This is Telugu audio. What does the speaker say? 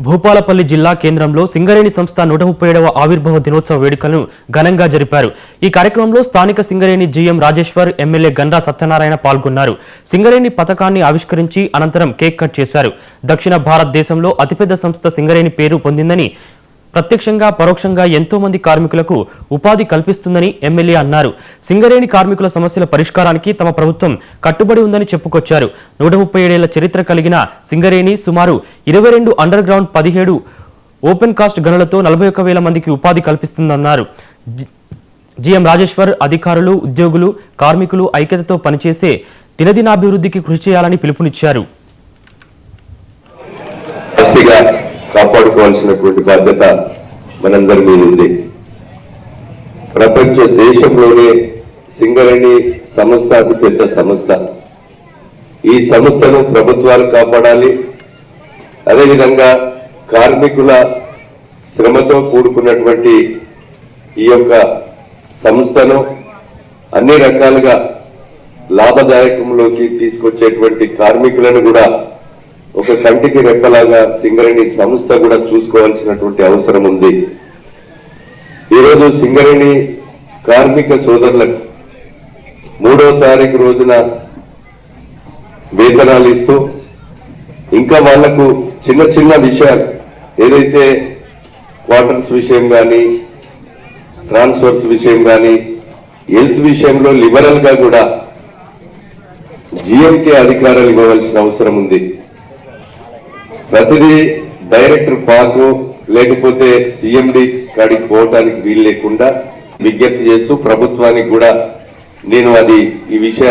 భూపాలపల్లి జిల్లా కేంద్రంలో సింగరేణి సంస్థ 137వ ఆవిర్భావ దినోత్సవ వేడుకలను ఘనంగా జరిపారు. ఈ కార్యక్రమంలో స్థానిక సింగరేణి జీఎం రాజేశ్వర్, ఎమ్మెల్యే గండ్రా సత్యనారాయణ పాల్గొన్నారు. సింగరేణి పతాకాన్ని ఆవిష్కరించి అనంతరం కేక్ కట్ చేశారు. దక్షిణ భారతదేశంలో అతిపెద్ద సంస్థ సింగరేణి పేరు పొందిందని, ప్రత్యక్షంగా పరోక్షంగా ఎంతో మంది కార్మికులకు ఉపాధి కల్పిస్తుందని ఎమ్మెల్యే అన్నారు. సింగరేణి కార్మికుల సమస్యల పరిష్కారానికి తమ ప్రభుత్వం కట్టుబడి ఉందని చెప్పుకొచ్చారు. 137 ఏళ్ల చరిత్ర కలిగిన సింగరేణి సుమారు 22 అండర్ గ్రౌండ్, 17 ఓపెన్ కాస్ట్ గనులతో 41,000 మందికి ఉపాధి కల్పిస్తుందన్నారు. జీఎం రాజేశ్వర్ అధికారులు, ఉద్యోగులు, కార్మికులు ఐక్యతతో పనిచేసే దినదినాభివృద్ధికి కృషి చేయాలని పిలుపునిచ్చారు. కాపాడుకోవాల్సినటువంటి బాధ్యత మనందరి మీద ఉంది. ప్రపంచ దేశంలోనే సింగరేణి సంస్థ అతిపెద్ద సంస్థ. ఈ సంస్థను ప్రభుత్వాలు కాపాడాలి. అదేవిధంగా కార్మికుల శ్రమతో కూడుకున్నటువంటి ఈ యొక్క సంస్థను అన్ని రకాలుగా లాభదాయకంలోకి తీసుకొచ్చేటువంటి కార్మికులను కూడా ఒక కంటికి రెప్పలాగా సింగరేణి సంస్థ కూడా చూసుకోవాల్సినటువంటి అవసరం ఉంది. ఈరోజు సింగరేణి కార్మిక సోదరులకు 3వ తారీఖు రోజున వేతనాలు ఇస్తూ, ఇంకా వాళ్లకు చిన్న చిన్న విషయాలు ఏదైతే క్వార్టర్స్ విషయం కానీ, ట్రాన్స్ఫర్స్ విషయం కానీ, హెల్త్ విషయంలో లిబరల్ గా కూడా జిఎంకే అధికారాలు ఇవ్వవలసిన అవసరం ఉంది. ప్రతిదీ డైరెక్టర్ పాకు లేకపోతే సిఎండి కాడికి పోవటానికి వీలు లేకుండా విజ్ఞప్తి చేస్తూ ప్రభుత్వానికి కూడా నేను ఈ విషయాన్ని